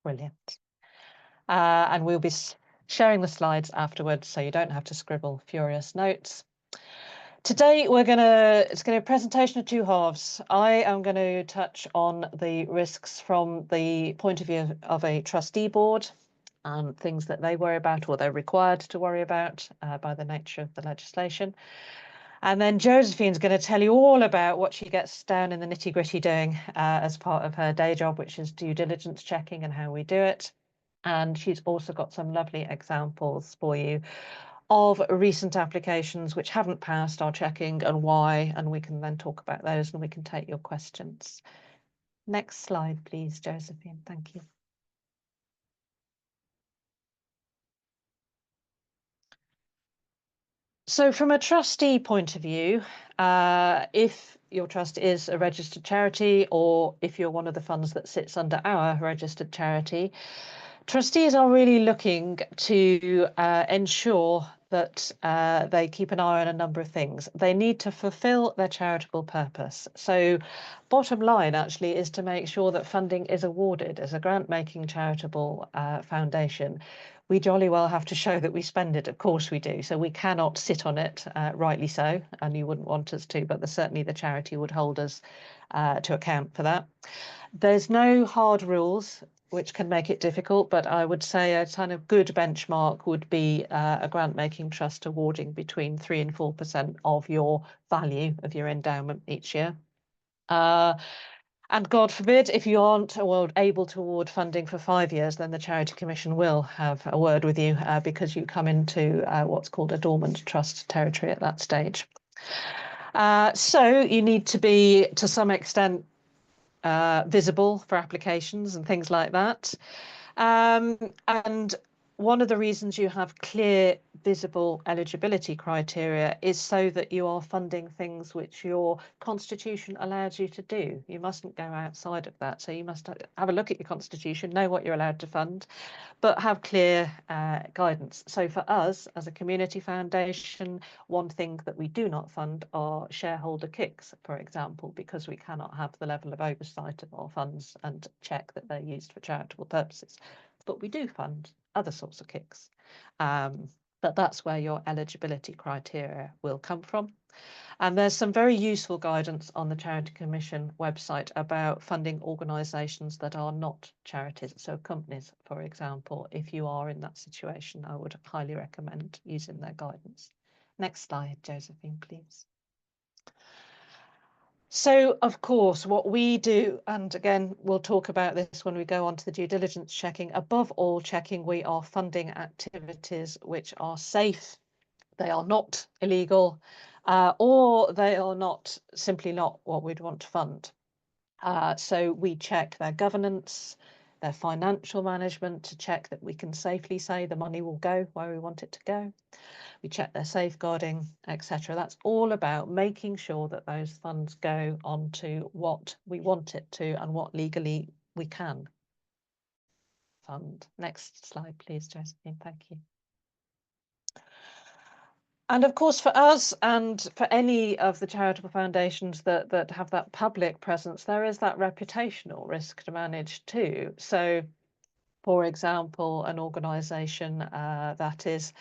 Brilliant. And we'll be sharing the slides afterwards, so you don't have to scribble furious notes. Today, it's going to be a presentation of two halves. I am going to touch on the risks from the point of view of a trustee board and things that they worry about or they're required to worry about by the nature of the legislation. And then Josephine's going to tell you all about what she gets down in the nitty-gritty doing as part of her day job, which is due diligence checking and how we do it. And she's also got some lovely examples for you of recent applications which haven't passed our checking and why, and we can then talk about those and we can take your questions. Next slide, please, Josephine. Thank you. So from a trustee point of view, if your trust is a registered charity or if you're one of the funds that sits under our registered charity, trustees are really looking to ensure that they keep an eye on a number of things. They need to fulfil their charitable purpose. So bottom line actually is to make sure that funding is awarded as a grant-making charitable foundation. We jolly well have to show that we spend it, of course we do. So we cannot sit on it, rightly so, and you wouldn't want us to, but certainly the charity would hold us to account for that. There's no hard rules which can make it difficult, but I would say a kind of good benchmark would be a grant-making trust awarding between 3 and 4% of your value of your endowment each year. And God forbid, if you aren't able to award funding for 5 years, then the Charity Commission will have a word with you because you come into what's called a dormant trust territory at that stage. So you need to be, to some extent, visible for applications and things like that. And one of the reasons you have clear, visible eligibility criteria is so that you are funding things which your constitution allows you to do. You mustn't go outside of that. So you must have a look at your constitution, know what you're allowed to fund, but have clear guidance. So for us as a community foundation, one thing that we do not fund are shareholder kicks, for example, because we cannot have the level of oversight of our funds and check that they're used for charitable purposes. But we do fund other sorts of kicks. But that's where your eligibility criteria will come from. And there's some very useful guidance on the Charity Commission website about funding organisations that are not charities. So companies, for example, if you are in that situation, I would highly recommend using their guidance. Next slide, Josephine, please. So, of course, what we do, and again, we'll talk about this when we go on to the due diligence checking, above all checking we are funding activities which are safe, they are not illegal, or they are not simply not what we'd want to fund. So we check their governance, their financial management to check that we can safely say the money will go where we want it to go. We check their safeguarding, etc. That's all about making sure that those funds go on to what we want it to and what legally we can fund. Next slide, please, Josephine. Thank you. And of course, for us and for any of the charitable foundations that have that public presence, there is that reputational risk to manage too. So, for example, an organisation that is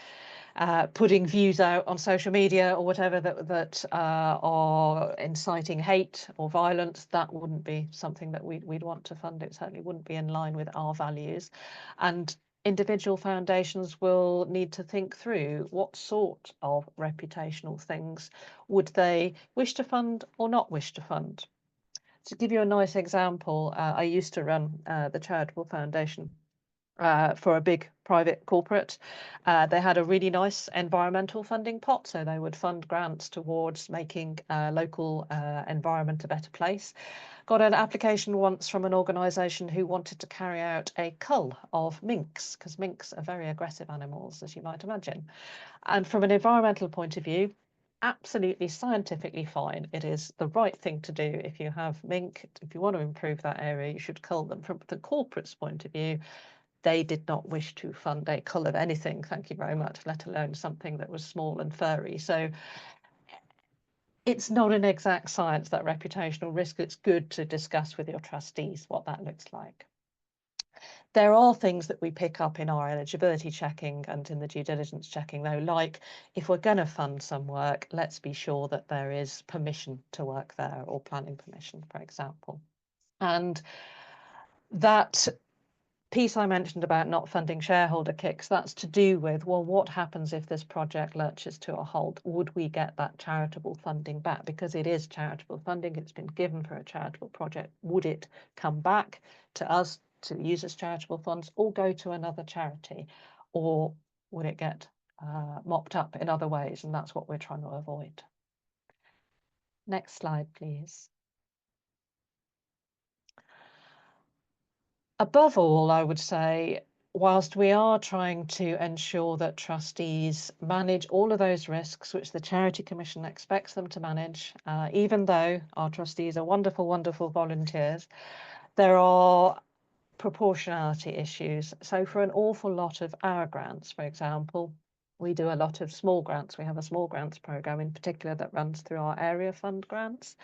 putting views out on social media or whatever that are inciting hate or violence, that wouldn't be something that we'd want to fund. It certainly wouldn't be in line with our values. And individual foundations will need to think through what sort of reputational things would they wish to fund or not wish to fund. To give you a nice example, I used to run the charitable foundation for a big private corporate. They had a really nice environmental funding pot, so they would fund grants towards making local environment a better place. Got an application once from an organisation who wanted to carry out a cull of minks, because minks are very aggressive animals, as you might imagine. And from an environmental point of view, absolutely scientifically fine. It is the right thing to do. If you have mink, if you want to improve that area, you should cull them. From the corporate's point of view, they did not wish to fund a cull of anything, thank you very much, let alone something that was small and furry. So it's not an exact science, that reputational risk. It's good to discuss with your trustees what that looks like. There are things that we pick up in our eligibility checking and in the due diligence checking, though, like if we're going to fund some work, let's be sure that there is permission to work there, or planning permission, for example. And that piece I mentioned about not funding shareholder kicks, that's to do with, well, what happens if this project lurches to a halt? Would we get that charitable funding back? Because it is charitable funding, it's been given for a charitable project. Would it come back to us to use as charitable funds, or go to another charity? Or would it get mopped up in other ways? And that's what we're trying to avoid. Next slide, please. Above all, I would say, whilst we are trying to ensure that trustees manage all of those risks which the Charity Commission expects them to manage, even though our trustees are wonderful, wonderful volunteers, there are proportionality issues. So for an awful lot of our grants, for example, we do a lot of small grants. We have a small grants programme in particular that runs through our area fund grants.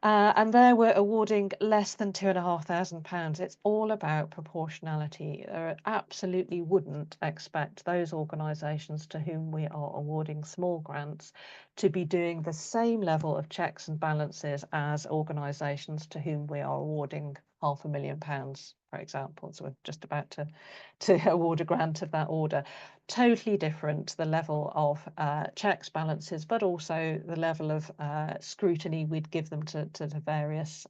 And there we're awarding less than £2,500. It's all about proportionality. I absolutely wouldn't expect those organisations to whom we are awarding small grants to be doing the same level of checks and balances as organisations to whom we are awarding £500,000, for example. So we're just about to award a grant of that order. Totally different, the level of checks, balances, but also the level of scrutiny we'd give them to the various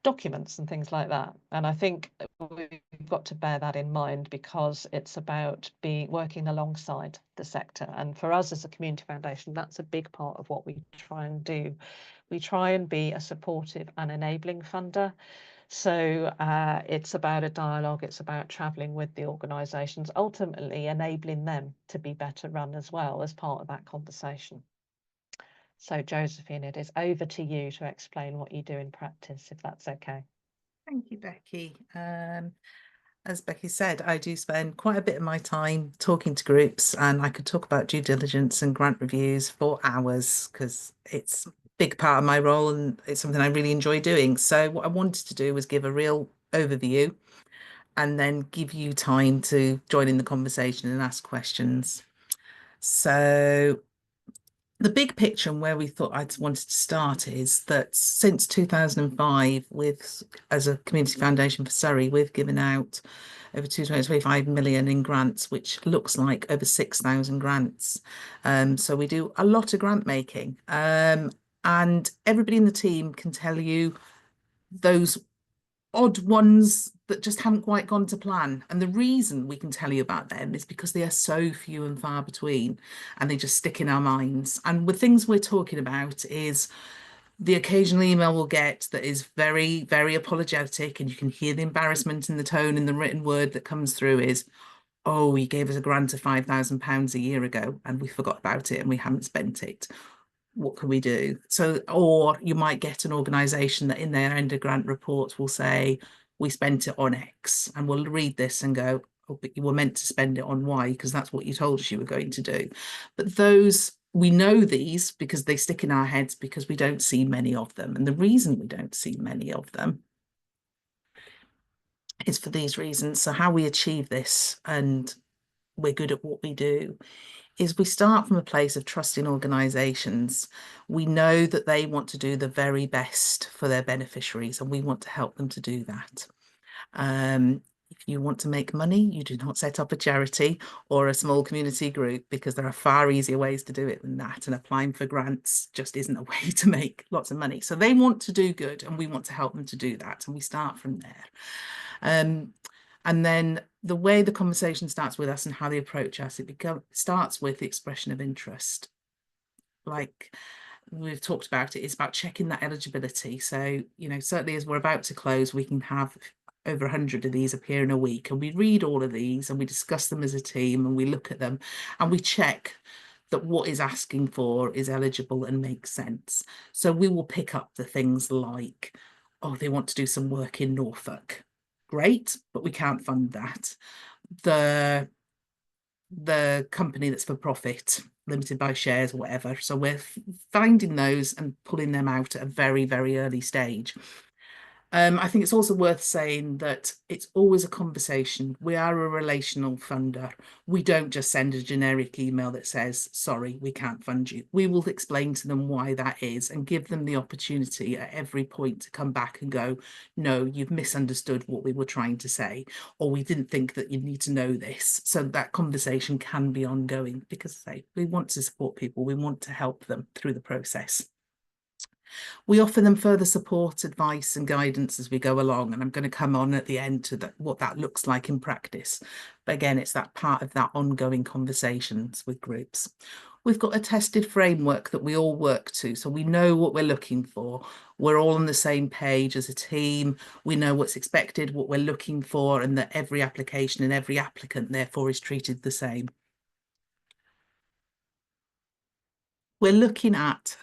documents and things like that. And I think we've got to bear that in mind, because it's about working alongside the sector. And for us as a community foundation, that's a big part of what we try and do. We try and be a supportive and enabling funder. So it's about a dialogue, it's about travelling with the organisations, ultimately enabling them to be better run as well as part of that conversation. So Josephine, it is over to you to explain what you do in practice, if that's okay. Thank you, Becky. As Becky said, I do spend quite a bit of my time talking to groups, and I could talk about due diligence and grant reviews for hours, because it's a big part of my role and it's something I really enjoy doing. So what I wanted to do was give a real overview and then give you time to join in the conversation and ask questions. So the big picture and where we thought I'd wanted to start is that since 2005, as a community foundation for Surrey, we've given out over 225 million in grants, which looks like over 6,000 grants. So we do a lot of grant making, and everybody in the team can tell you those odd ones that just haven't quite gone to plan. And the reason we can tell you about them is because they are so few and far between, and they just stick in our minds. And with things we're talking about is the occasional email we'll get that is very, very apologetic, and you can hear the embarrassment in the tone in the written word that comes through is, oh, you gave us a grant of £5,000 a year ago and we forgot about it and we haven't spent it. What can we do? So, or you might get an organisation that in their end of grant reports will say, we spent it on X, and we'll read this and go, oh, but you were meant to spend it on Y because that's what you told us you were going to do. But those, we know these because they stick in our heads because we don't see many of them. And the reason we don't see many of them is for these reasons. So how we achieve this, and we're good at what we do, is we start from a place of trusting organisations. We know that they want to do the very best for their beneficiaries, and we want to help them to do that. If you want to make money, you do not set up a charity or a small community group, because there are far easier ways to do it than that. And applying for grants just isn't a way to make lots of money. So they want to do good, and we want to help them to do that. And we start from there. And then the way the conversation starts with us and how they approach us, it starts with the expression of interest. Like we've talked about, it's about checking that eligibility. So, you know, certainly as we're about to close, we can have over 100 of these appear in a week, and we read all of these and we discuss them as a team, and we look at them and we check that what is asking for is eligible and makes sense. So we will pick up the things like, oh, they want to do some work in Norfolk. Great, but we can't fund that. The company that's for profit, limited by shares or whatever. So we're finding those and pulling them out at a very, very early stage. I think it's also worth saying that it's always a conversation. We are a relational funder. We don't just send a generic email that says, sorry, we can't fund you. We will explain to them why that is and give them the opportunity at every point to come back and go, no, you've misunderstood what we were trying to say, or we didn't think that you need to know this. So that conversation can be ongoing because we want to support people. We want to help them through the process. We offer them further support, advice and guidance as we go along, and I'm going to come on at the end to what that looks like in practice. But again, it's that part of that ongoing conversations with groups. We've got a tested framework that we all work to, so we know what we're looking for. We're all on the same page as a team. We know what's expected, what we're looking for, and that every application and every applicant therefore is treated the same. We're looking at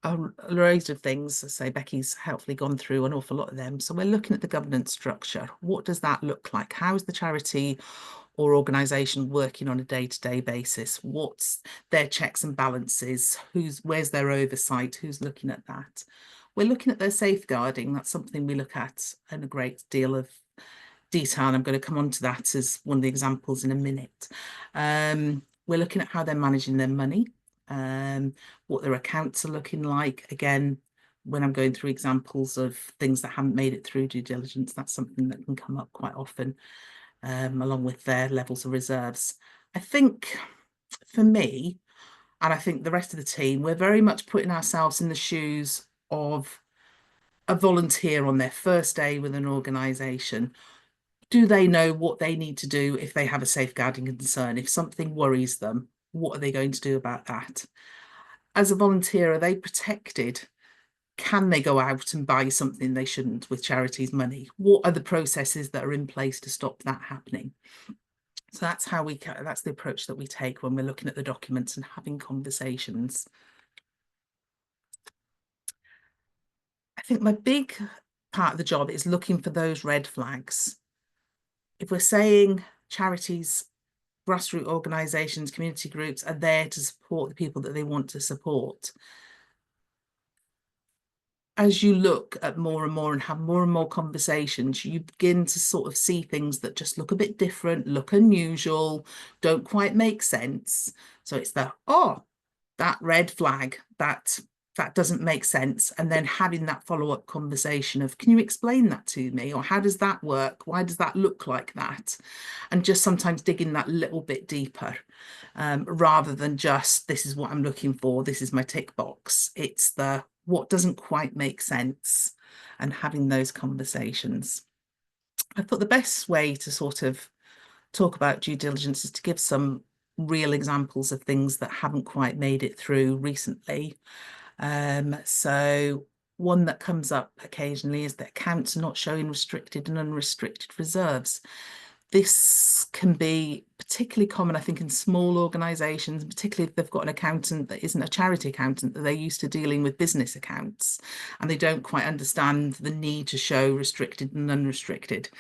a load of things. As I say, Becky's helpfully gone through an awful lot of them. So we're looking at the governance structure. What does that look like? How is the charity or organisation working on a day-to-day basis? What's their checks and balances? Where's their oversight? Who's looking at that? We're looking at their safeguarding. That's something we look at in a great deal of detail. And I'm going to come on to that as one of the examples in a minute. We're looking at how they're managing their money. What their accounts are looking like. Again, when I'm going through examples of things that haven't made it through due diligence, that's something that can come up quite often, along with their levels of reserves. I think for me, and I think the rest of the team, we're very much putting ourselves in the shoes of a volunteer on their first day with an organisation. Do they know what they need to do if they have a safeguarding concern? If something worries them, what are they going to do about that? As a volunteer, are they protected? Can they go out and buy something they shouldn't with charities' money? What are the processes that are in place to stop that happening? So that's that's the approach that we take when we're looking at the documents and having conversations. I think my big part of the job is looking for those red flags. If we're saying charities, grassroots organisations, community groups are there to support the people that they want to support, as you look at more and have more and more conversations, you begin to sort of see things that just look a bit different, look unusual, don't quite make sense. So it's that red flag, that doesn't make sense. And then having that follow-up conversation of, can you explain that to me? Or how does that work? Why does that look like that? And just sometimes digging that little bit deeper, rather than just, this is what I'm looking for, this is my tick box. It's the, what doesn't quite make sense, and having those conversations. I thought the best way to sort of talk about due diligence is to give some real examples of things that haven't quite made it through recently. So one that comes up occasionally is that accounts are not showing restricted and unrestricted reserves. This can be particularly common, I think, in small organisations, particularly if they've got an accountant that isn't a charity accountant, that they're used to dealing with business accounts and they don't quite understand the need to show restricted and unrestricted.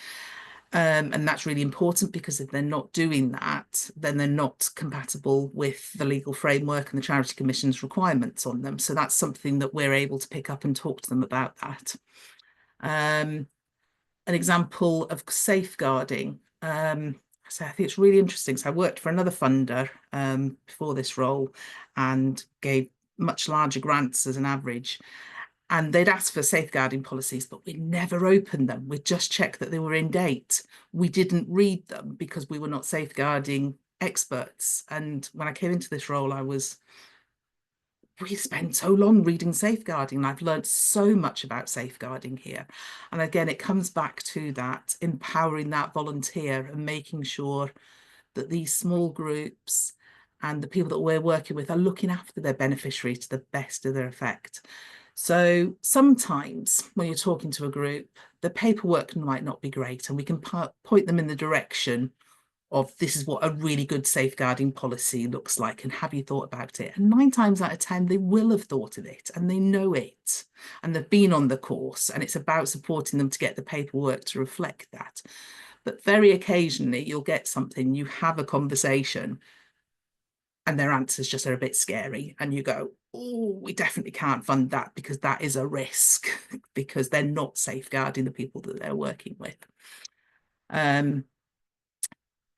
And that's really important, because if they're not doing that, then they're not compatible with the legal framework and the Charity Commission's requirements on them. So that's something that we're able to pick up and talk to them about that. An example of safeguarding. So I think it's really interesting. So I worked for another funder before this role and gave much larger grants as an average. And they'd asked for safeguarding policies, but we never opened them. We'd just checked that they were in date. We didn't read them because we were not safeguarding experts. And when I came into this role, we spend so long reading safeguarding, and I've learned so much about safeguarding here. And again, it comes back to that, empowering that volunteer and making sure that these small groups and the people that we're working with are looking after their beneficiary to the best of their effect. So sometimes when you're talking to a group, the paperwork might not be great, and we can point them in the direction of, this is what a really good safeguarding policy looks like, and have you thought about it? And 9 times out of 10, they will have thought of it and they know it, and they've been on the course, and it's about supporting them to get the paperwork to reflect that. But very occasionally you'll get something, you have a conversation and their answers just are a bit scary, and you go, oh, we definitely can't fund that because that is a risk because they're not safeguarding the people that they're working with.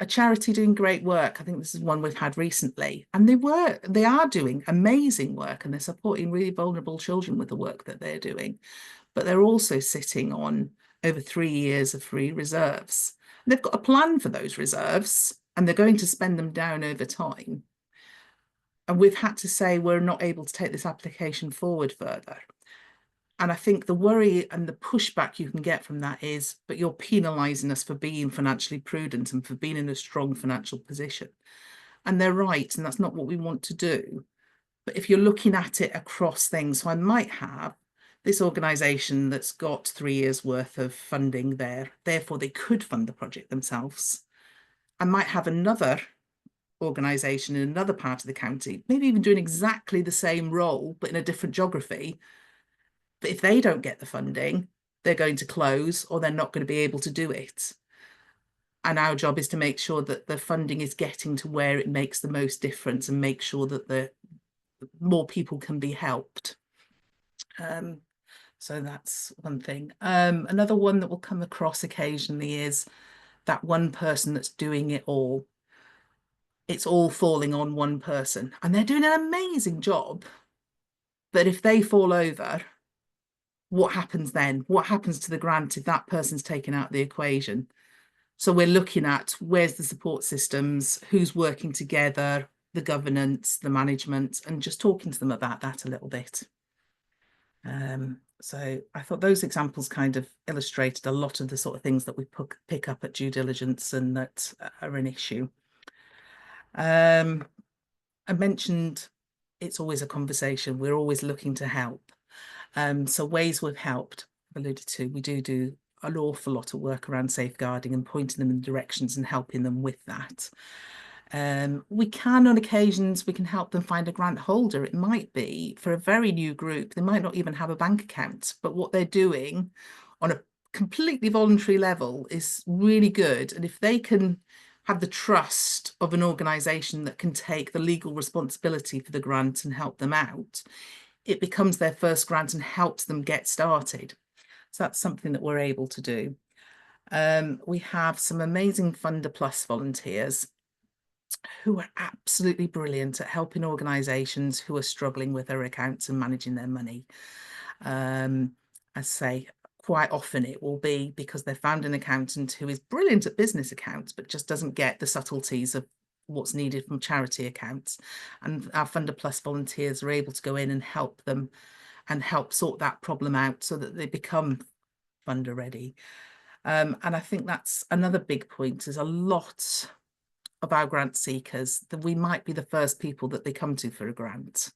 A charity doing great work. I think this is one we've had recently, and they are doing amazing work, and they're supporting really vulnerable children with the work that they're doing. But they're also sitting on over 3 years of free reserves. And they've got a plan for those reserves, and they're going to spend them down over time. And we've had to say we're not able to take this application forward further. And I think the worry and the pushback you can get from that is, but you're penalising us for being financially prudent and for being in a strong financial position. And they're right, and that's not what we want to do. But if you're looking at it across things, so I might have this organisation that's got 3 years worth of funding there, therefore they could fund the project themselves. I might have another organisation in another part of the county, maybe even doing exactly the same role, but in a different geography. But if they don't get the funding, they're going to close or they're not going to be able to do it. And our job is to make sure that the funding is getting to where it makes the most difference and make sure that the more people can be helped. So that's one thing. Another one that will come across occasionally is that one person that's doing it all. It's all falling on one person and they're doing an amazing job. But if they fall over, what happens then? What happens to the grant if that person's taken out of the equation? So we're looking at where's the support systems, who's working together, the governance, the management, and just talking to them about that a little bit. So I thought those examples kind of illustrated a lot of the sort of things that we pick up at due diligence and that are an issue. I mentioned it's always a conversation. We're always looking to help. So ways we've helped, I've alluded to, we do an awful lot of work around safeguarding and pointing them in directions and helping them with that. We can, on occasions, we can help them find a grant holder. It might be for a very new group. They might not even have a bank account, but what they're doing on a completely voluntary level is really good. And if they can have the trust of an organisation that can take the legal responsibility for the grant and help them out, it becomes their first grant and helps them get started. So that's something that we're able to do. We have some amazing Funder Plus volunteers who are absolutely brilliant at helping organisations who are struggling with their accounts and managing their money. I say quite often it will be because they've found an accountant who is brilliant at business accounts, but just doesn't get the subtleties of what's needed from charity accounts. And our Funder Plus volunteers are able to go in and help them and help sort that problem out so that they become funder ready. And I think that's another big point, is a lot of our grant seekers that we might be the first people that they come to for a grant.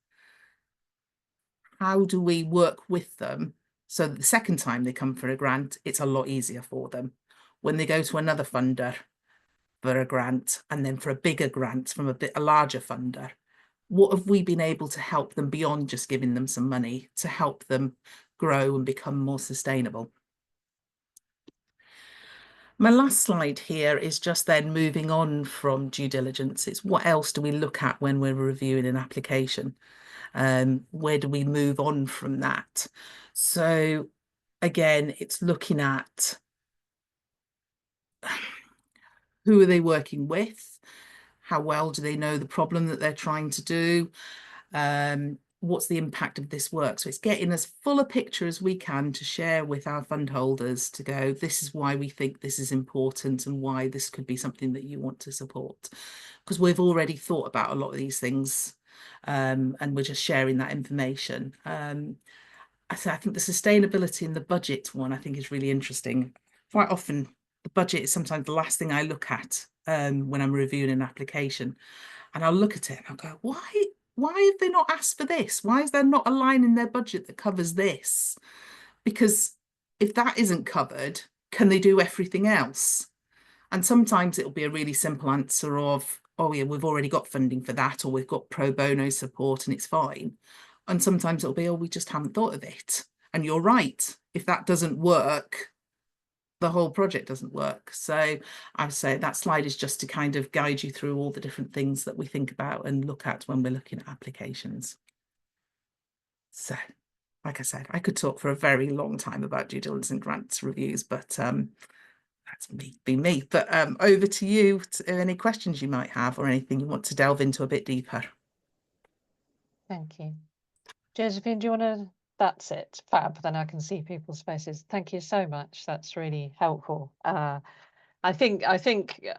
How do we work with them so that the second time they come for a grant, it's a lot easier for them? When they go to another funder for a grant and then for a bigger grant from a larger funder, what have we been able to help them beyond just giving them some money to help them grow and become more sustainable? My last slide here is just then moving on from due diligence. It's what else do we look at when we're reviewing an application? Where do we move on from that? So again, it's looking at who are they working with? How well do they know the problem that they're trying to do? What's the impact of this work? So it's getting as full a picture as we can to share with our fund holders to go, this is why we think this is important and why this could be something that you want to support. Because we've already thought about a lot of these things and we're just sharing that information. I think the sustainability and the budget one I think is really interesting. Quite often the budget is sometimes the last thing I look at when I'm reviewing an application. And I'll look at it and I'll go, why have they not asked for this? Why is there not a line in their budget that covers this? Because if that isn't covered, can they do everything else? And sometimes it'll be a really simple answer of, oh yeah, we've already got funding for that, or we've got pro bono support and it's fine. And sometimes it'll be, oh, we just haven't thought of it. And you're right, if that doesn't work, the whole project doesn't work. So I would say that slide is just to kind of guide you through all the different things that we think about and look at when we're looking at applications. So, like I said, I could talk for a very long time about due diligence and grants reviews, but that's me. But over to you. Any questions you might have or anything you want to delve into a bit deeper? Thank you. Josephine, do you want to? That's it. Fab. Then I can see people's faces. Thank you so much. That's really helpful. I think I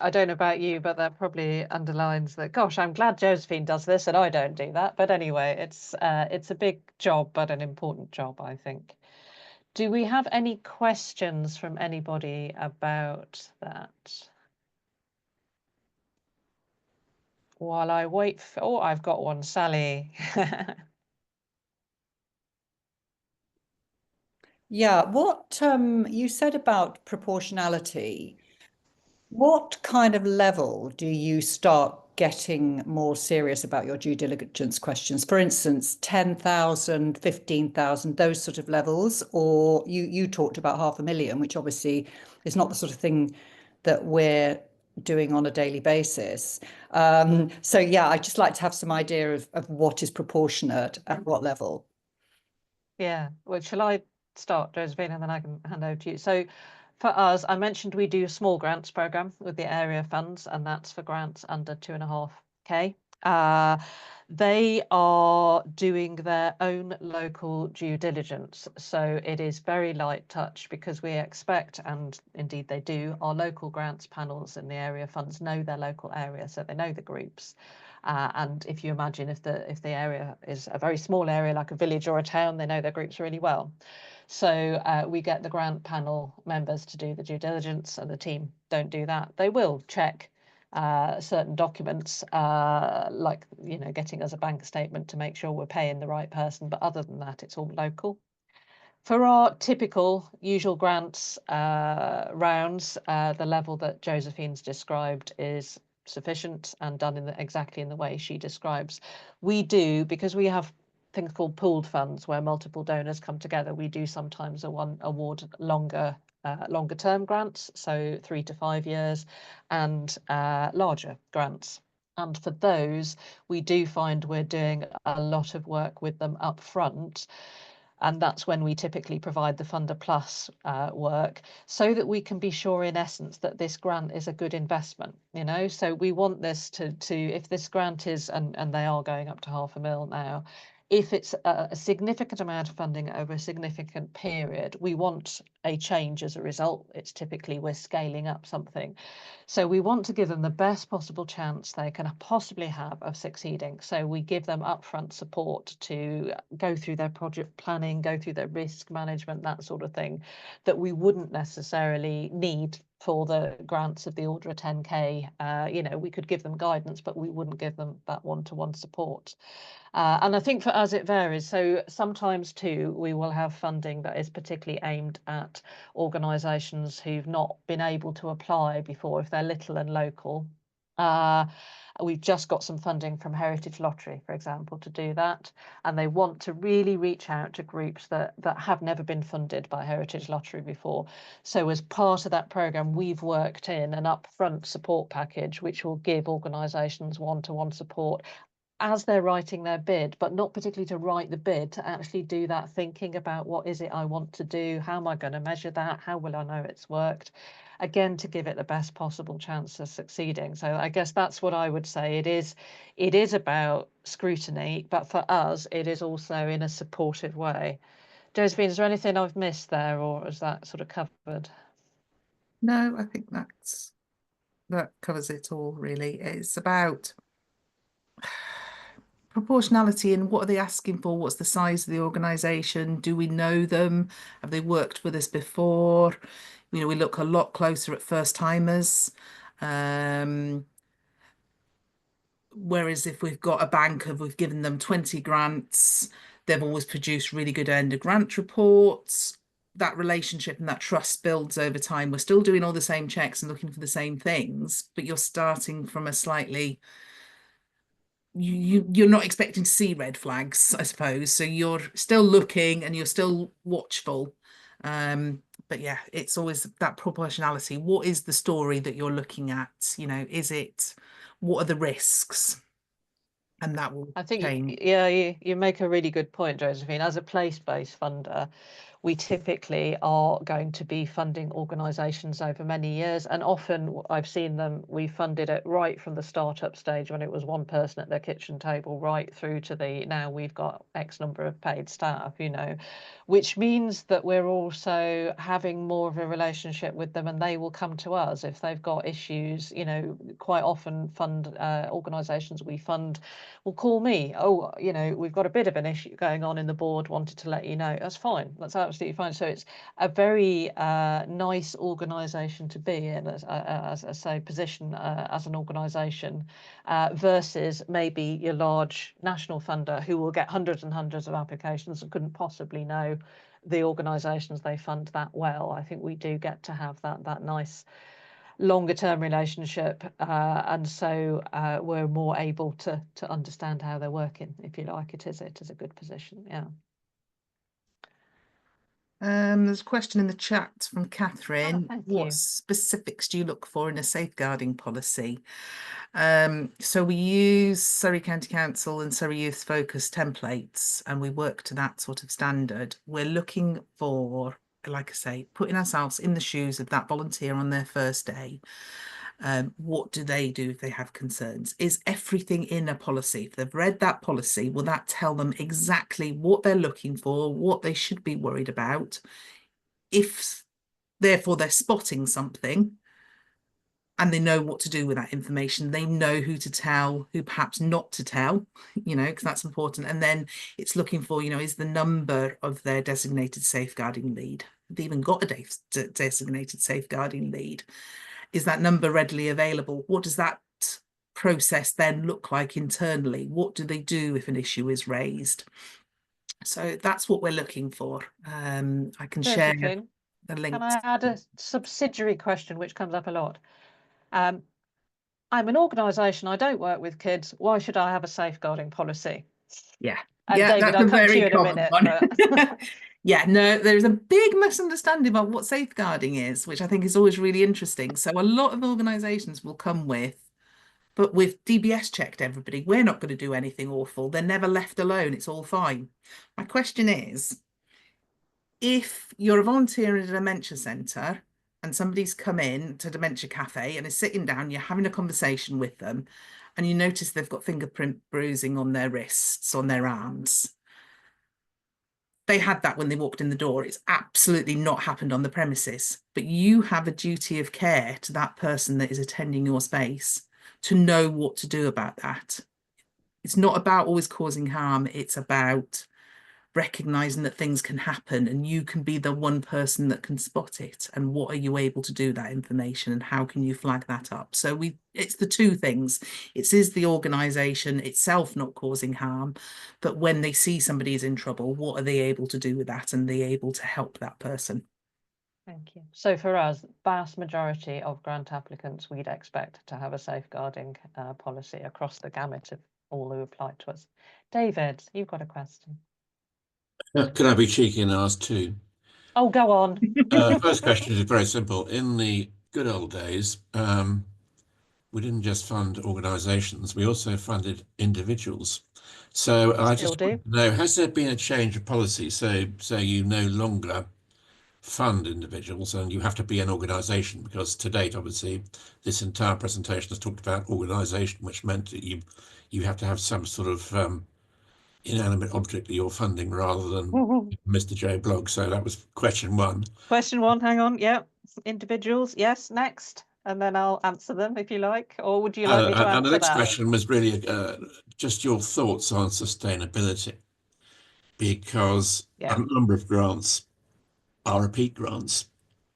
don't know about you, but that probably underlines that. Gosh, I'm glad Josephine does this and I don't do that. But anyway, it's a big job, but an important job, I think. Do we have any questions from anybody about that? While I wait for, oh, I've got one, Sally. Yeah, what you said about proportionality, what kind of level do you start getting more serious about your due diligence questions? For instance, 10,000, 15,000, those sort of levels, or you talked about 500,000, which obviously is not the sort of thing that we're doing on a daily basis. So yeah, I'd just like to have some idea of what is proportionate at what level. Yeah, well, shall I start, Josephine, and then I can hand over to you. So for us, I mentioned we do a small grants program with the area funds, and that's for grants under 2.5K. They are doing their own local due diligence. So it is very light touch because we expect, and indeed they do, our local grants panels in the area funds know their local area, so they know the groups. And if you imagine if the area is a very small area like a village or a town, they know their groups really well. So we get the grant panel members to do the due diligence, and the team don't do that. They will check certain documents, like getting us a bank statement to make sure we're paying the right person. But other than that, it's all local. For our typical usual grants rounds, the level that Josephine's described is sufficient and done exactly in the way she describes. We do, because we have things called pooled funds where multiple donors come together, we do sometimes award longer term grants, so 3 to 5 years, and larger grants. And for those, we do find we're doing a lot of work with them up front. And that's when we typically provide the Funder Plus work, so that we can be sure, in essence, that this grant is a good investment. So we want this to if this grant is, and they are going up to 500,000 now, if it's a significant amount of funding over a significant period, we want a change as a result. It's typically we're scaling up something. So we want to give them the best possible chance they can possibly have of succeeding. So we give them upfront support to go through their project planning, go through their risk management, that sort of thing, that we wouldn't necessarily need for the grants of the order of 10K. We could give them guidance, but we wouldn't give them that one-to-one support. And I think for us it varies. So sometimes too, we will have funding that is particularly aimed at organisations who've not been able to apply before if they're little and local. We've just got some funding from Heritage Lottery, for example, to do that. And they want to really reach out to groups that have never been funded by Heritage Lottery before. So as part of that programme, we've worked in an upfront support package, which will give organisations one-to-one support as they're writing their bid, but not particularly to write the bid, to actually do that thinking about what is it I want to do, how am I going to measure that, how will I know it's worked, again to give it the best possible chance of succeeding. So I guess that's what I would say. It is about scrutiny, but for us it is also in a supportive way. Josephine, is there anything I've missed there, or is that sort of covered? No, I think that covers it all, really. It's about proportionality and what are they asking for? What's the size of the organisation? Do we know them? Have they worked with us before? We look a lot closer at first timers. Whereas if we've got a bank we've given them 20 grants, they've always produced really good end of grant reports. That relationship and that trust builds over time. We're still doing all the same checks and looking for the same things, but you're starting from a slightly you're not expecting to see red flags, I suppose. So you're still looking and you're still watchful. But yeah, it's always that proportionality. What is the story that you're looking at? What are the risks? and that will I think, change. yeah, you make a really good point, Josephine. As a place-based funder, we typically are going to be funding organisations over many years, and often I've seen them, we funded it right from the startup stage when it was one person at their kitchen table, right through to the now we've got X number of paid staff, you know, which means that we're also having more of a relationship with them, and they will come to us if they've got issues. You know, quite often organisations we fund will call me, oh, you know, we've got a bit of an issue going on in the board, wanted to let you know. That's fine, that's absolutely fine. So it's a very nice organisation to be in, as I say, position as an organisation, versus maybe your large national funder who will get hundreds and hundreds of applications and couldn't possibly know the organisations they fund that well. I think we do get to have that nice longer term relationship, and so we're more able to understand how they're working, if you like. It is a good position. Yeah. There's a question in the chat from Catherine. Thank What you. specifics do you look for in a safeguarding policy? So we use Surrey County Council and Surrey Youth Focus templates, and we work to that sort of standard. We're looking for, like I say, putting ourselves in the shoes of that volunteer on their first day. What do they do if they have concerns? Is everything in a policy? If they've read that policy, will that tell them exactly what they're looking for, what they should be worried about? If therefore they're spotting something and they know what to do with that information, they know who to tell, who perhaps not to tell, you know, because that's important. And then it's looking for, you know, is the number of their designated safeguarding lead. They've even got a designated safeguarding lead. Is that number readily available? What does that process then look like internally? What do they do if an issue is raised? So that's what we're looking for. I can share Josephine, the links. can I add a subsidiary question which comes up a lot? I'm an organisation, I don't work with kids. Why should I have a safeguarding policy? Yeah. And yeah, David, that's I'll a come to very you in a common minute. one. But Yeah, no, there's a big misunderstanding about what safeguarding is, which I think is always really interesting. So a lot of organisations will come with, but we've DBS checked everybody. We're not going to do anything awful. They're never left alone. It's all fine. My question is, if you're a volunteer in a dementia centre and somebody's come in to Dementia Cafe and is sitting down, you're having a conversation with them, and you notice they've got fingerprint bruising on their wrists, on their arms. They had that when they walked in the door. It's absolutely not happened on the premises, but you have a duty of care to that person that is attending your space to know what to do about that. It's not about always causing harm. It's about recognizing that things can happen, and you can be the one person that can spot it. And what are you able to do with that information, and how can you flag that up? So it's the two things. It is the organization itself not causing harm, but when they see somebody is in trouble, what are they able to do with that, and they able to help that person? thank you. So for us, vast majority of grant applicants, we'd expect to have a safeguarding policy across the gamut of all who apply to us. David, you've got a question. Can I be cheeky and ask two? Oh, go on. First question is very simple. In the good old days, we didn't just fund organisations, we also funded individuals. So I Still just do. want to know, has there been a change of policy? So you no longer fund individuals and you have to be an organisation, because to date, obviously, this entire presentation has talked about organisation, which meant that you have to have some sort of inanimate object that you're funding rather than Mr. J blog. So that was question one. Question one, hang on. Yeah, individuals. Yes, next. And then I'll answer them if you like. Or would you like me to And the answer next that? question was really just your thoughts on sustainability, because Yeah. a number of grants are repeat grants,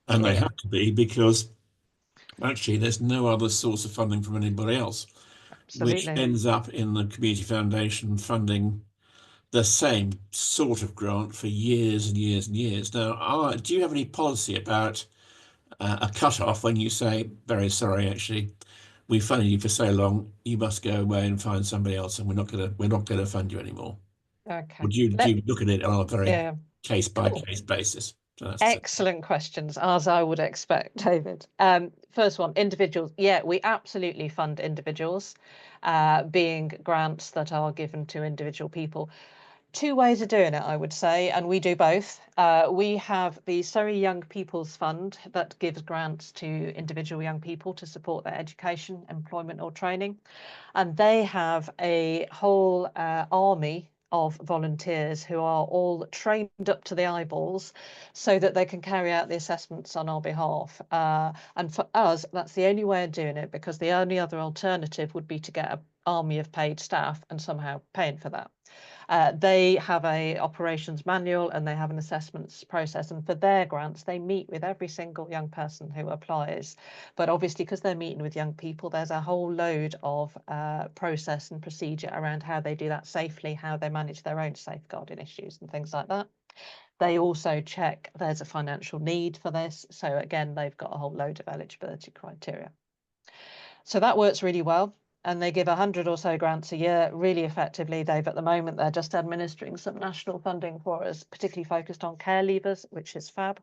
and they Yeah. have to be, because actually there's no other source of funding from anybody else, which Absolutely. ends up in the community foundation funding the same sort of grant for years and years and years. Now, do you have any policy about a cut-off when you say, very sorry, actually, we funded you for so long, you must go away and find somebody else, and we're not gonna fund you anymore? Okay. Would you do you look at it on a very Yeah. case by case basis? So that's Excellent questions, as I would expect, David. First one, individuals. Yeah, we absolutely fund individuals, being grants that are given to individual people. Two ways of doing it, I would say, and we do both. We have the Surrey Young People's Fund that gives grants to individual young people to support their education, employment or training. And they have a whole army of volunteers who are all trained up to the eyeballs so that they can carry out the assessments on our behalf. And for us, that's the only way of doing it, because the only other alternative would be to get an army of paid staff and somehow paying for that. They have a operations manual and they have an assessments process, and for their grants they meet with every single young person who applies. But obviously, because they're meeting with young people, there's a whole load of process and procedure around how they do that safely, how they manage their own safeguarding issues and things like that. They also check there's a financial need for this, so again they've got a whole load of eligibility criteria. So that works really well. And they give 100 or so grants a year really effectively. At the moment, they're just administering some national funding for us, particularly focused on care leavers, which is fab.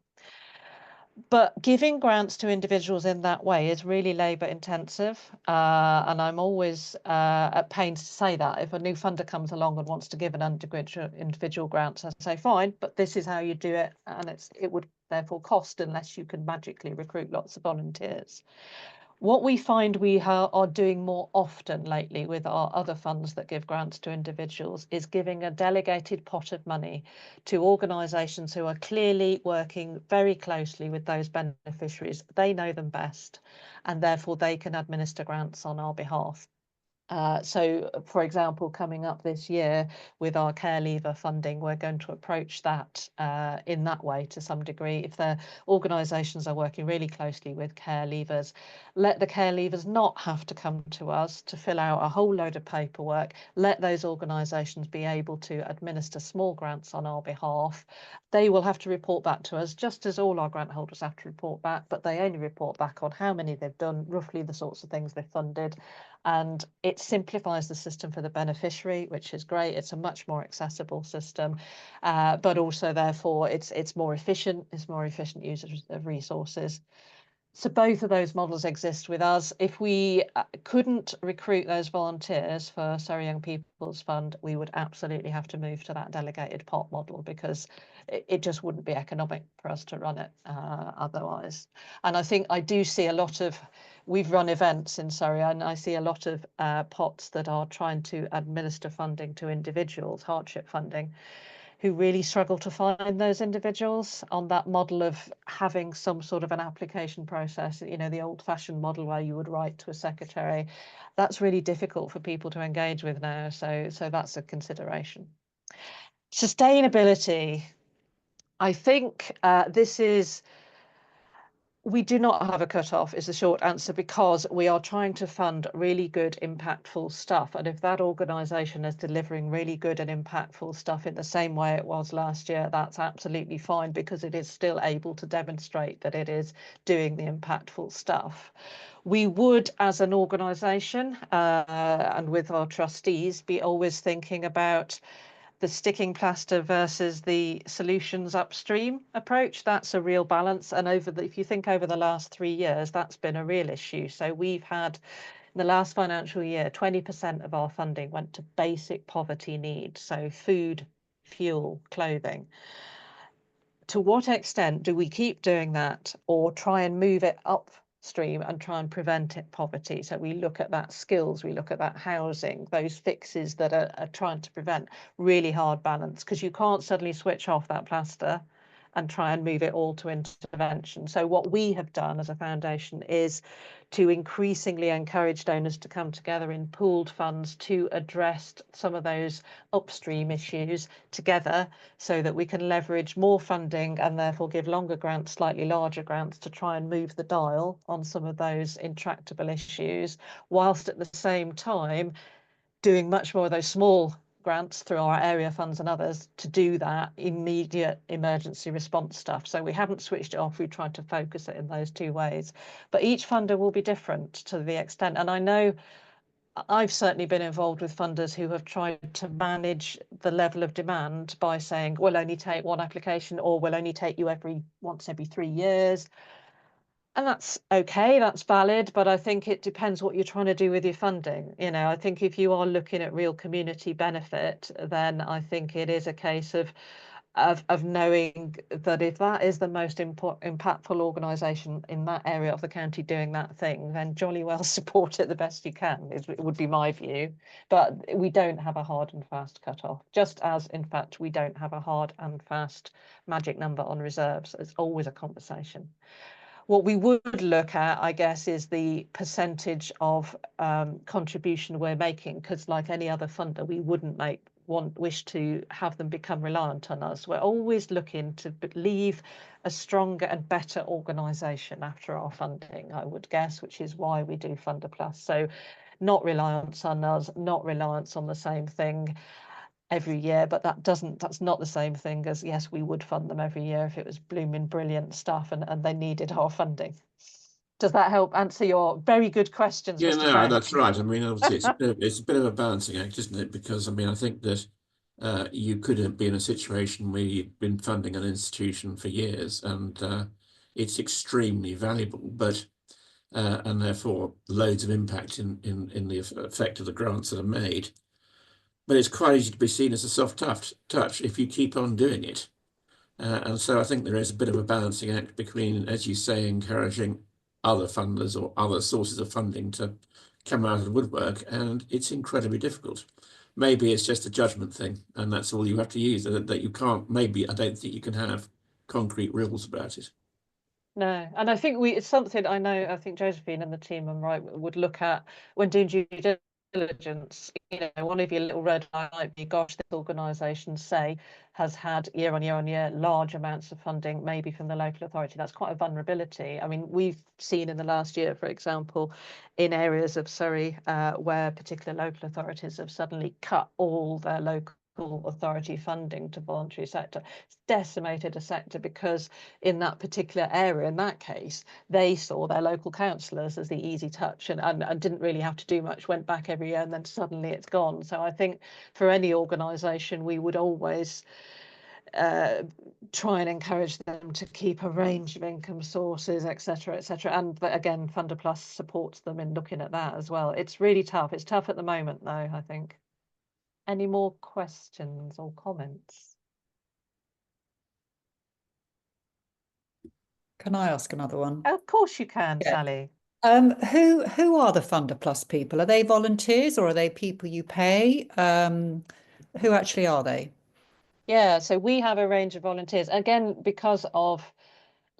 But giving grants to individuals in that way is really labour intensive. And I'm always at pains to say that. If a new funder comes along and wants to give an individual grant, I say, fine, but this is how you do it. And it would therefore cost unless you can magically recruit lots of volunteers. What we find we are doing more often lately with our other funds that give grants to individuals is giving a delegated pot of money to organisations who are clearly working very closely with those beneficiaries. They know them best, and therefore they can administer grants on our behalf. So, for example, coming up this year with our care leaver funding, we're going to approach that in that way to some degree. If the organisations are working really closely with care leavers, let the care leavers not have to come to us to fill out a whole load of paperwork. Let those organisations be able to administer small grants on our behalf. They will have to report back to us, just as all our grant holders have to report back, but they only report back on how many they've done, roughly the sorts of things they've funded. And it simplifies the system for the beneficiary, which is great. It's a much more accessible system, but also therefore it's more efficient. It's more efficient use of resources. So both of those models exist with us. If we couldn't recruit those volunteers for Surrey Young People's Fund, we would absolutely have to move to that delegated pot model, because it just wouldn't be economic for us to run it otherwise. And I think I do see a lot of, we've run events in Surrey, and I see a lot of pots that are trying to administer funding to individuals, hardship funding, who really struggle to find those individuals on that model of having some sort of an application process, you know, the old-fashioned model where you would write to a secretary. That's really difficult for people to engage with now, so that's a consideration. Sustainability. I think we do not have a cut-off is the short answer, because we are trying to fund really good, impactful stuff. And if that organisation is delivering really good and impactful stuff in the same way it was last year, that's absolutely fine, because it is still able to demonstrate that it is doing the impactful stuff. We would, as an organisation and with our trustees, be always thinking about the sticking plaster versus the solutions upstream approach. That's a real balance. And if you think over the last 3 years, that's been a real issue. So we've had, in the last financial year, 20% of our funding went to basic poverty needs. So food, fuel, clothing. To what extent do we keep doing that, or try and move it upstream and try and prevent poverty? So we look at that skills, we look at that housing, those fixes that are trying to prevent. Really hard balance, because you can't suddenly switch off that plaster and try and move it all to intervention. So what we have done as a foundation is to increasingly encourage donors to come together in pooled funds to address some of those upstream issues together, so that we can leverage more funding and therefore give longer grants, slightly larger grants, to try and move the dial on some of those intractable issues, whilst at the same time doing much more of those small grants through our area funds and others to do that immediate emergency response stuff. So we haven't switched it off. We've tried to focus it in those two ways. But each funder will be different to the extent. And I know I've certainly been involved with funders who have tried to manage the level of demand by saying, we'll only take one application, or we'll only take you once every 3 years. And that's okay, that's valid, but I think it depends what you're trying to do with your funding. You know, I think if you are looking at real community benefit, then I think it is a case of knowing that if that is the most impactful organisation in that area of the county doing that thing, then jolly well support it the best you can, it would be my view. But we don't have a hard and fast cut-off, just as in fact we don't have a hard and fast magic number on reserves. It's always a conversation. What we would look at, I guess, is the percentage of contribution we're making, because like any other funder, we wouldn't wish to have them become reliant on us. We're always looking to leave a stronger and better organisation after our funding, I would guess, which is why we do Funder Plus. So not reliance on us, not reliance on the same thing every year, but that's not the same thing as, yes, we would fund them every year if it was blooming brilliant stuff and they needed our funding. Does that help answer your very good questions? Yeah, Mr. no, Frank? that's right. I mean, obviously, it's a bit of a balancing act, isn't it? Because I mean, I think that you could be in a situation where you've been funding an institution for years and it's extremely valuable, but and therefore loads of impact in the effect of the grants that are made. But it's quite easy to be seen as a soft touch if you keep on doing it. And so I think there is a bit of a balancing act between, as you say, encouraging other funders or other sources of funding to come out of the woodwork, and it's incredibly difficult. Maybe it's just a judgment thing, and that's all you have to use, that you can't, maybe I don't think you can have concrete rules about it. No, and I think it's something I think Josephine and the team, I'm right, would look at when doing due diligence. You know, one of your little red flags might be, gosh, this organisation, say, has had year on year large amounts of funding, maybe from the local authority. That's quite a vulnerability. I mean, we've seen in the last year, for example, in areas of Surrey where particular local authorities have suddenly cut all their local authority funding to voluntary sector. It's decimated a sector because in that particular area, in that case, they saw their local councillors as the easy touch and didn't really have to do much, went back every year and then suddenly it's gone. So I think for any organisation, we would always try and encourage them to keep a range of income sources, etc., etc. And again, Funder Plus supports them in looking at that as well. It's really tough. It's tough at the moment, though, I think. Any more questions or comments? Can I ask another one? Of course you can, Yeah. Sally. Who are the Funder Plus people? Are they volunteers or are they people you pay? Who actually are they? Yeah, so we have a range of volunteers. Again, because of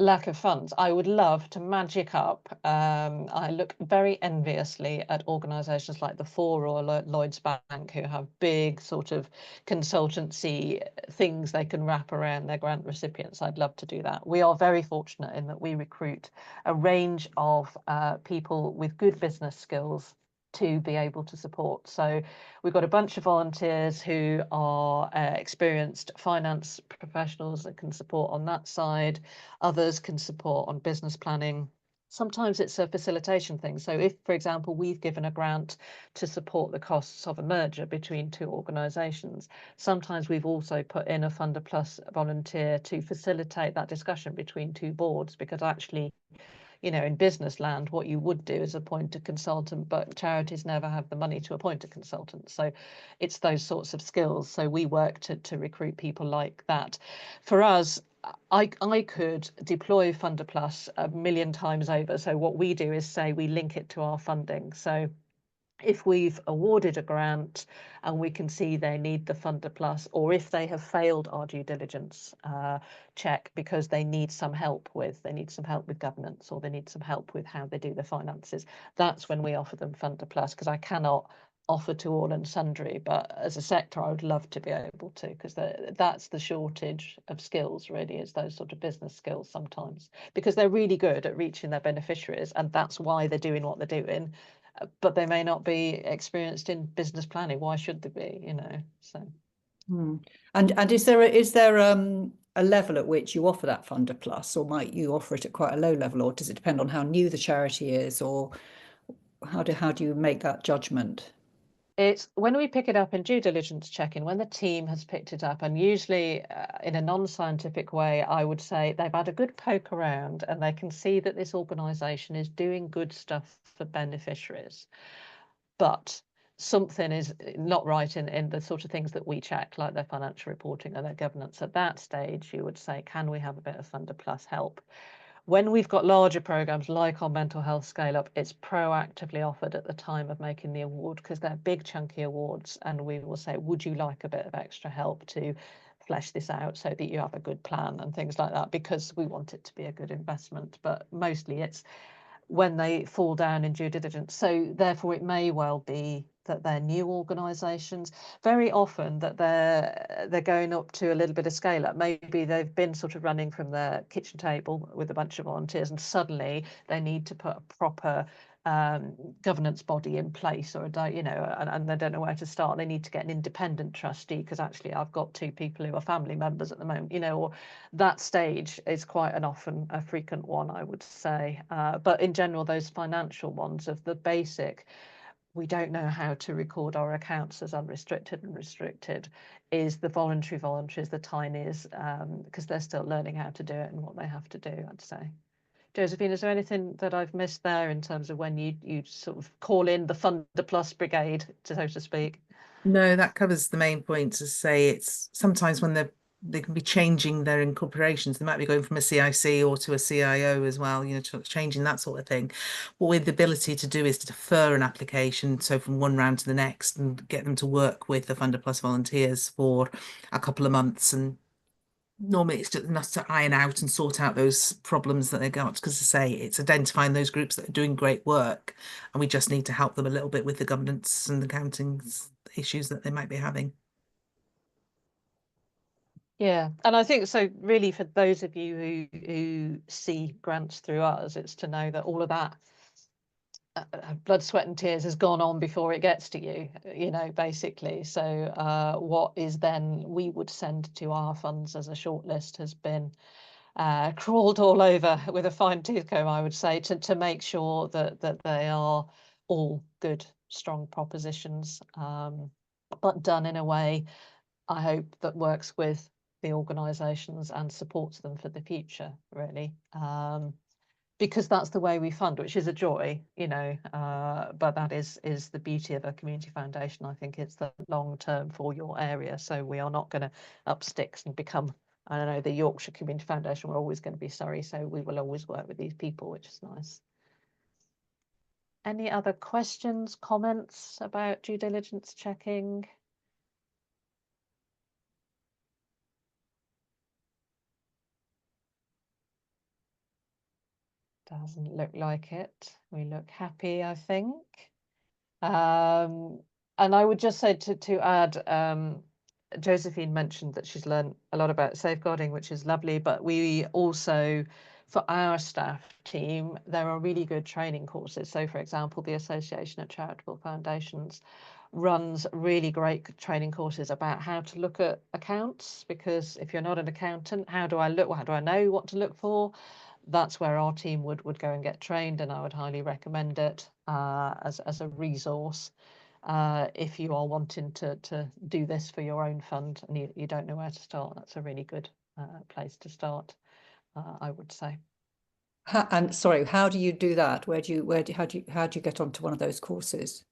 lack of funds, I would love to magic up. I look very enviously at organisations like the Four or Lloyds Bank, who have big sort of consultancy things they can wrap around their grant recipients. I'd love to do that. We are very fortunate in that we recruit a range of people with good business skills to be able to support. So we've got a bunch of volunteers who are experienced finance professionals that can support on that side. Others can support on business planning. Sometimes it's a facilitation thing. So if, for example, we've given a grant to support the costs of a merger between two organisations, sometimes we've also put in a Funder Plus volunteer to facilitate that discussion between two boards, because actually, you know, in business land, what you would do is appoint a consultant, but charities never have the money to appoint a consultant. So it's those sorts of skills. So we work to recruit people like that. For us, I could deploy Funder Plus a million times over. So what we do is say we link it to our funding. So if we've awarded a grant and we can see they need the Funder Plus, or if they have failed our due diligence check because they need some help with governance, or they need some help with how they do their finances, that's when we offer them Funder Plus, because I cannot offer to all and sundry, but as a sector I would love to be able to, because that's the shortage of skills, really, is those sort of business skills sometimes, because they're really good at reaching their beneficiaries and that's why they're doing what they're doing, but they may not be experienced in business planning. Why should they be, you know? So and is there a level at which you offer that Funder Plus, or might you offer it at quite a low level, or does it depend on how new the charity is, or how do you make that judgment? It's when we pick it up in due diligence checking, when the team has picked it up, and usually in a non-scientific way, I would say they've had a good poke around and they can see that this organisation is doing good stuff for beneficiaries, but something is not right in the sort of things that we check, like their financial reporting and their governance. At that stage, you would say, can we have a bit of Funder Plus help? When we've got larger programs like our mental health scale up, it's proactively offered at the time of making the award, because they're big chunky awards, and we will say, would you like a bit of extra help to flesh this out so that you have a good plan and things like that, because we want it to be a good investment. But mostly it's when they fall down in due diligence. So therefore it may well be that they're new organisations, very often that they're going up to a little bit of scale up. Maybe they've been sort of running from their kitchen table with a bunch of volunteers, and suddenly they need to put a proper governance body in place, or and they don't know where to start. They need to get an independent trustee, because actually I've got 2 people who are family members at the moment, or that stage is quite a frequent one, I would say. But in general, those financial ones of the basic, we don't know how to record our accounts as unrestricted and restricted, is the voluntary is the tinies, because they're still learning how to do it and what they have to do, I'd say. Josephine, is there anything that I've missed there in terms of when you sort of call in the Funder Plus brigade, so to speak? No, that covers the main points. To say, it's sometimes when they can be changing their incorporations. They might be going from a CIC or to a CIO as well, changing that sort of thing. What we have the ability to do is to defer an application, so from one round to the next, and get them to work with the Funder Plus volunteers for a couple of months. And normally it's just enough to iron out and sort out those problems that they got, because I say it's identifying those groups that are doing great work, and we just need to help them a little bit with the governance and the accounting issues that they might be having. Yeah, and I think so really for those of you who see grants through us, it's to know that all of that blood, sweat and tears has gone on before it gets to you, basically. So what is then we would send to our funds as a shortlist has been crawled all over with a fine tooth comb, I would say, to make sure that they are all good, strong propositions, but done in a way, I hope, that works with the organisations and supports them for the future, really. Because that's the way we fund, which is a joy, but that is the beauty of a community foundation. I think it's the long term for your area. So we are not going to up sticks and become, I don't know, the Yorkshire Community Foundation. We're always going to be Surrey. So we will always work with these people, which is nice. Any other questions, comments about due diligence checking? Doesn't look like it. We look happy, I think. And I would just say to add, Josephine mentioned that she's learned a lot about safeguarding, which is lovely, but we also, for our staff team, there are really good training courses. So for example, the Association of Charitable Foundations runs really great training courses about how to look at accounts, because if you're not an accountant, how do I look? How do I know what to look for? That's where our team would go and get trained, and I would highly recommend it as a resource if you are wanting to do this for your own fund and you don't know where to start. That's a really good place to start, I would say. And sorry, how do you do that? How do you get onto one of those courses?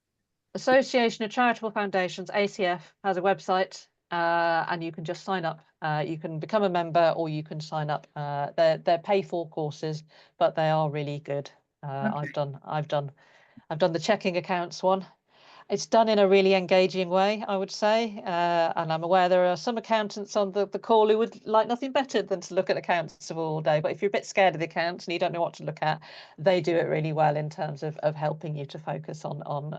Association of Charitable Foundations, ACF, has a website, and you can just sign up. You can become a member, or you can sign up. They're pay-for courses, but they are really good. Okay. I've done the checking accounts one. It's done in a really engaging way, I would say, and I'm aware there are some accountants on the call who would like nothing better than to look at accounts all day. But if you're a bit scared of the accounts and you don't know what to look at, they do it really well in terms of helping you to focus on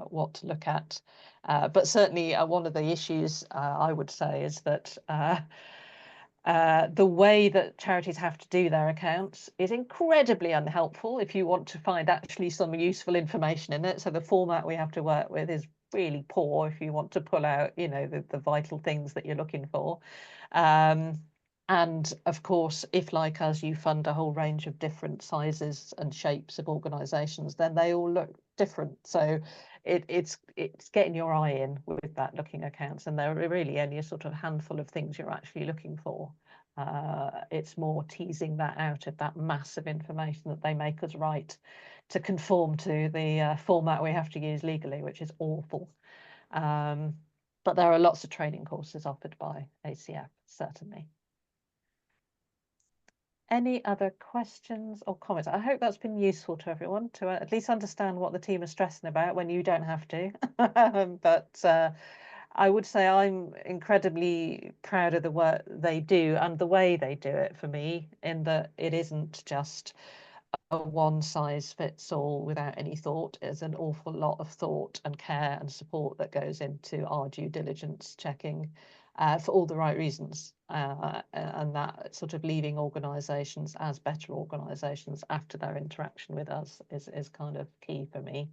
what to look at. But certainly one of the issues I would say is that the way that charities have to do their accounts is incredibly unhelpful if you want to find actually some useful information in it. So the format we have to work with is really poor if you want to pull out, the vital things that you're looking for. And of course, if like us, you fund a whole range of different sizes and shapes of organisations, then they all look different. So it's getting your eye in with that looking accounts, and there are really only a sort of handful of things you're actually looking for. It's more teasing that out of that mass of information that they make us write to conform to the format we have to use legally, which is awful. But there are lots of training courses offered by ACF, certainly. Any other questions or comments? I hope that's been useful to everyone to at least understand what the team are stressing about when you don't have to. But I would say I'm incredibly proud of the work they do and the way they do it for me, in that it isn't just a one size fits all without any thought. There's an awful lot of thought and care and support that goes into our due diligence checking for all the right reasons, and that sort of leaving organisations as better organisations after their interaction with us is kind of key for me.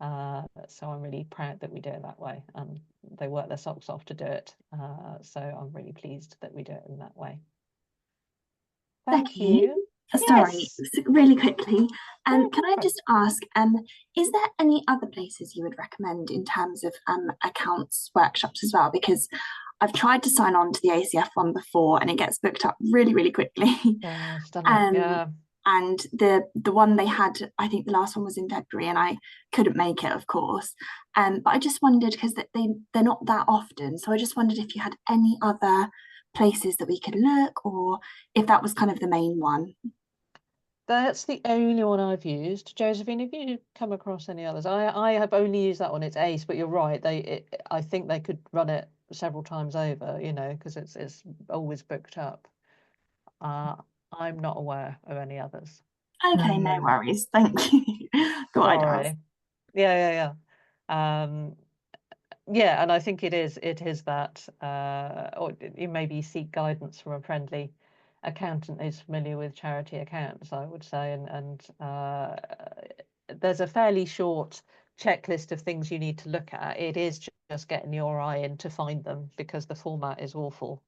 So I'm really proud that we do it that way, and they work their socks off to do it. So I'm really pleased that we do it in that way. Thank Becky, you. Sorry, Yes. really quickly. No, Can go I for it. just ask, is there any other places you would recommend in terms of accounts workshops as well? Because I've tried to sign on to the ACF one before and it gets booked up really, really quickly. Yes, done it. Yeah. And the one they had, I think the last one was in February, and I couldn't make it, of course. But I just wondered, because they're not that often, so I just wondered if you had any other places that we could look, or if that was kind of the main one. That's the only one I've used. Josephine, have you come across any others? I have only used that one. It's ACE, but you're right. I think they could run it several times over, you know, because it's always booked up. I'm not aware of any others. Okay, no worries. Thank you. Thought I'd ask. Sorry. Yeah. Yeah, and I think it is that, or you maybe seek guidance from a friendly accountant who's familiar with charity accounts, I would say, and there's a fairly short checklist of things you need to look at. It is just getting your eye in to find them, because the format is awful.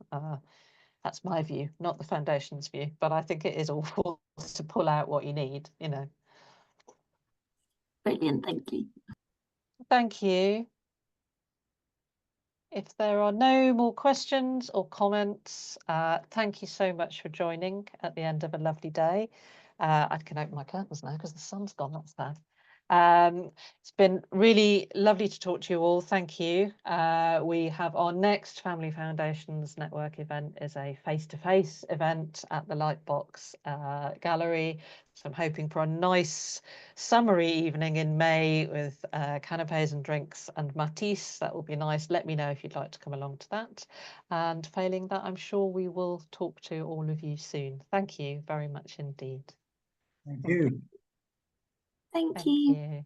That's my view, not the foundation's view, but I think it is awful to pull out what you need, you know. Brilliant, thank you. Thank you. If there are no more questions or comments, thank you so much for joining at the end of a lovely day. I can open my curtains now because the sun's gone, that's bad. It's been really lovely to talk to you all. Thank you. We have our next Family Foundations Network event is a face-to-face event at the Lightbox Gallery. So I'm hoping for a nice summery evening in May with canapes and drinks and Matisse. That will be nice. Let me know if you'd like to come along to that. And failing that, I'm sure we will talk to all of you soon. Thank you very much indeed. Thank you. Thank Thank you. you.